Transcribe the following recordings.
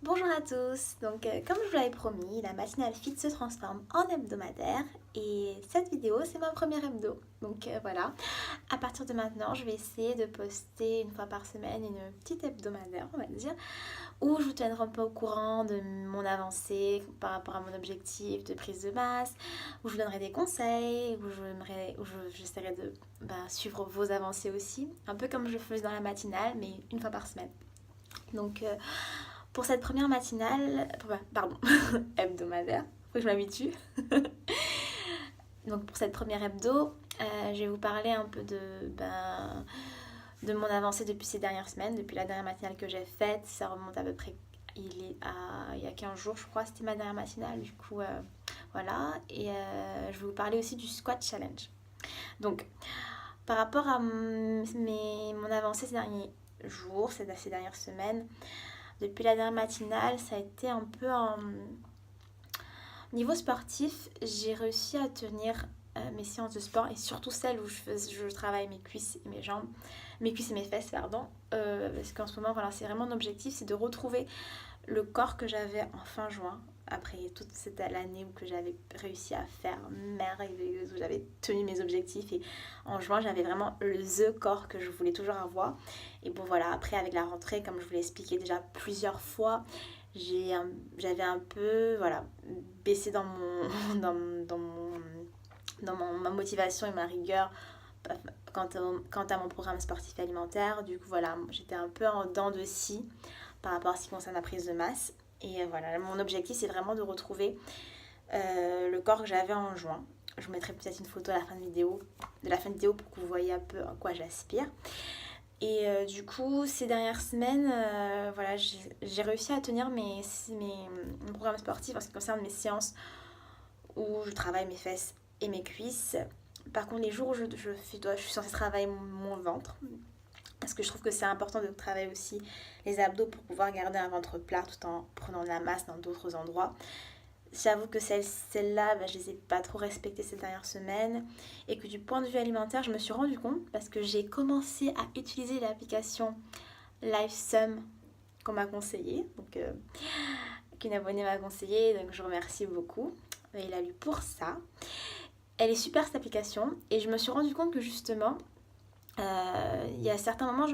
Bonjour à tous, comme je vous l'avais promis, la matinale fit se transforme en hebdomadaire et cette vidéo c'est ma première hebdo. Voilà, à partir de maintenant je vais essayer de poster une fois par semaine une petite hebdomadaire on va dire, où je vous tiendrai un peu au courant de mon avancée par rapport à mon objectif de prise de masse, où je vous donnerai des conseils, j'essaierai de suivre vos avancées aussi, un peu comme je le faisais dans la matinale mais une fois par semaine. Donc euh, pour cette première matinale, pardon, hebdomadaire, faut que je m'habitue. Donc pour cette première hebdo, je vais vous parler un peu de mon avancée depuis ces dernières semaines, depuis la dernière matinale que j'ai faite. Ça remonte à peu près il y a 15 jours, je crois, c'était ma dernière matinale. Voilà. Je vais vous parler aussi du squat challenge. Donc, par rapport à mon avancée ces derniers jours, ces dernières semaines, depuis la dernière matinale, ça a été un peu en... Niveau sportif, j'ai réussi à tenir mes séances de sport et surtout celles où je travaille mes cuisses et mes jambes, mes cuisses et mes fesses, pardon. Parce qu'en ce moment, voilà, c'est vraiment mon objectif, c'est de retrouver le corps que j'avais en fin juin, après toute cette année où que j'avais réussi à faire merveilleuse, où j'avais tenu mes objectifs. Et en juin, j'avais vraiment the corps que je voulais toujours avoir. Et bon, voilà, après, avec la rentrée, comme je vous l'ai expliqué déjà plusieurs fois, j'avais un peu voilà, baissé ma motivation et ma rigueur quant à mon programme sportif et alimentaire. Du coup, voilà, j'étais un peu en dents de scie par rapport à ce qui concerne la prise de masse. Et voilà, mon objectif, c'est vraiment de retrouver le corps que j'avais en juin. Je vous mettrai peut-être une photo à la fin de la fin de vidéo pour que vous voyez un peu à quoi j'aspire. Du coup, ces dernières semaines, voilà, j'ai réussi à tenir mon programme sportif en ce qui concerne mes séances où je travaille mes fesses et mes cuisses. Par contre, les jours où je suis censée travailler mon ventre, parce que je trouve que c'est important de travailler aussi les abdos pour pouvoir garder un ventre plat tout en prenant de la masse dans d'autres endroits. J'avoue que celles-là, je les ai pas trop respectées ces dernières semaines. Et que du point de vue alimentaire, je me suis rendu compte parce que j'ai commencé à utiliser l'application LiveSum qu'on m'a conseillé. Qu'une abonnée m'a conseillé, donc je remercie beaucoup. Il a lu pour ça. Elle est super cette application. Et je me suis rendu compte que justement, il y a certains moments,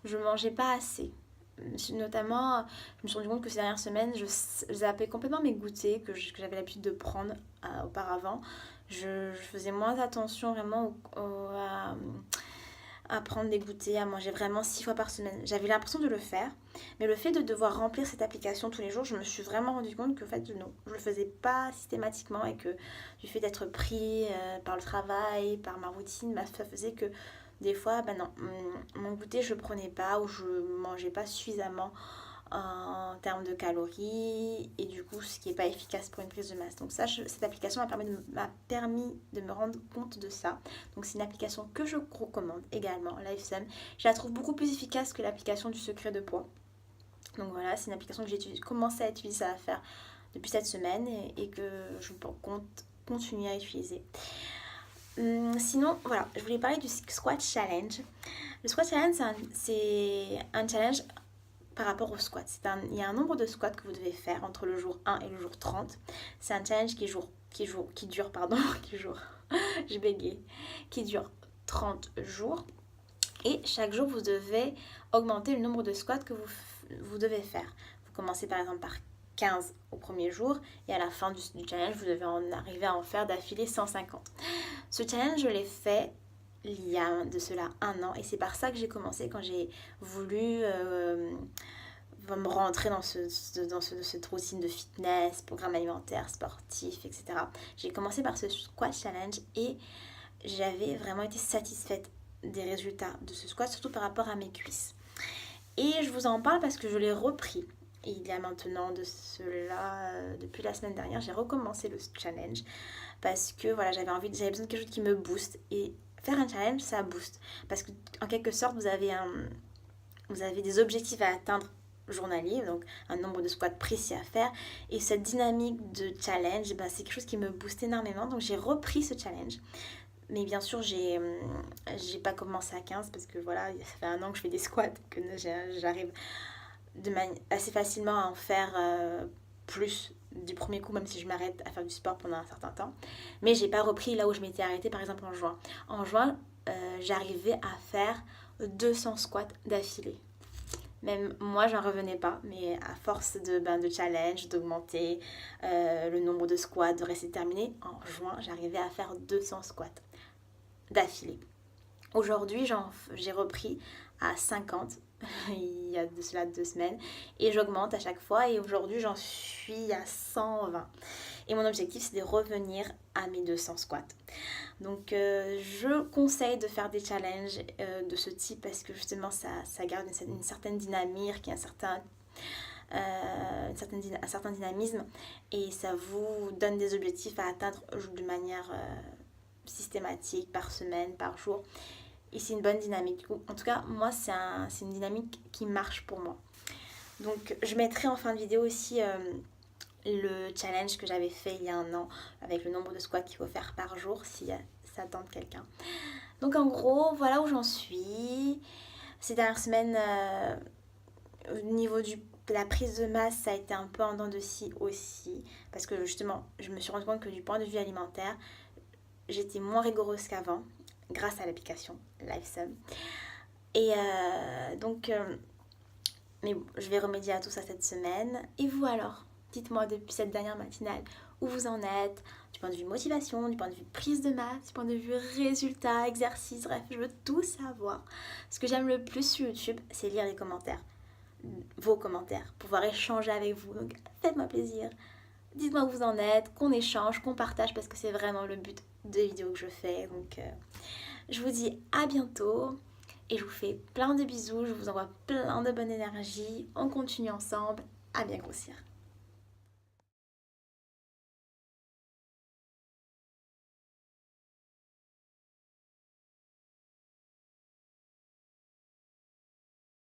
je mangeais pas assez. Notamment, je me suis rendu compte que ces dernières semaines, je zappais complètement mes goûters que j'avais l'habitude de prendre auparavant. Je faisais moins attention vraiment à prendre des goûters, à manger vraiment 6 fois par semaine. J'avais l'impression de le faire, mais le fait de devoir remplir cette application tous les jours, je me suis vraiment rendu compte que en fait, non, je le faisais pas systématiquement et que du fait d'être pris par le travail, par ma routine, ça faisait que des fois, non, mon goûter je le prenais pas ou je mangeais pas suffisamment en termes de calories et du coup ce qui n'est pas efficace pour une prise de masse. Donc cette application m'a permis de me rendre compte de ça. Donc c'est une application que je recommande également, LiveSum. Je la trouve beaucoup plus efficace que l'application du secret de poids. Donc voilà, c'est une application que j'ai commencé à utiliser, ça va faire depuis cette semaine et que je compte continuer à utiliser. Sinon, voilà, je voulais parler du squat challenge. Le squat challenge, c'est un challenge par rapport au squat. Il y a un nombre de squats que vous devez faire entre le jour 1 et le jour 30. C'est un challenge je bégaye, qui dure 30 jours. Et chaque jour, vous devez augmenter le nombre de squats que vous devez faire. Vous commencez par exemple par 15 au premier jour et à la fin du challenge, vous devez en arriver à en faire d'affilée 150. Ce challenge, je l'ai fait il y a de cela 1 an et c'est par ça que j'ai commencé quand j'ai voulu me rentrer dans cette routine de fitness, programme alimentaire, sportif, etc. J'ai commencé par ce squat challenge et j'avais vraiment été satisfaite des résultats de ce squat, surtout par rapport à mes cuisses. Et je vous en parle parce que je l'ai repris. Et il y a maintenant de cela, depuis la semaine dernière, j'ai recommencé le challenge parce que voilà, j'avais besoin de quelque chose qui me booste. Et faire un challenge, ça booste. Parce que en quelque sorte, vous avez des objectifs à atteindre journalier, donc un nombre de squats précis à faire. Et cette dynamique de challenge, c'est quelque chose qui me booste énormément. Donc j'ai repris ce challenge. Mais bien sûr, j'ai pas commencé à 15 parce que voilà, ça fait 1 an que je fais des squats, que j'arrive assez facilement à en faire plus du premier coup, même si je m'arrête à faire du sport pendant un certain temps. Mais j'ai pas repris là où je m'étais arrêtée, par exemple en juin. En juin, j'arrivais à faire 200 squats d'affilée. Même moi, j'en revenais pas, mais à force de challenge, d'augmenter le nombre de squats, de rester terminé, en juin, j'arrivais à faire 200 squats d'affilée. Aujourd'hui, j'ai repris à 50 il y a de cela 2 semaines et j'augmente à chaque fois et aujourd'hui j'en suis à 120 et mon objectif c'est de revenir à mes 200 squats. Donc je conseille de faire des challenges de ce type parce que justement ça garde une certaine dynamique, un certain dynamisme et ça vous donne des objectifs à atteindre de manière systématique, par semaine, par jour. Et c'est une bonne dynamique. En tout cas, moi, c'est une dynamique qui marche pour moi. Donc, je mettrai en fin de vidéo aussi le challenge que j'avais fait il y a un an avec le nombre de squats qu'il faut faire par jour si ça tente quelqu'un. Donc, en gros, voilà où j'en suis. Ces dernières semaines, au niveau de la prise de masse, ça a été un peu en dents de scie aussi. Parce que justement, je me suis rendu compte que du point de vue alimentaire, j'étais moins rigoureuse qu'avant grâce à l'application LiveSum. Et mais bon, je vais remédier à tout ça cette semaine. Et vous alors? Dites-moi depuis cette dernière matinale où vous en êtes, du point de vue motivation, du point de vue prise de masse, du point de vue résultat, exercice, bref, je veux tout savoir. Ce que j'aime le plus sur YouTube, c'est lire les commentaires, vos commentaires, pouvoir échanger avec vous. Donc faites-moi plaisir. Dites-moi où vous en êtes, qu'on échange, qu'on partage parce que c'est vraiment le but des vidéos que je fais. Donc je vous dis à bientôt et je vous fais plein de bisous, je vous envoie plein de bonne énergie. On continue ensemble, à bien grossir.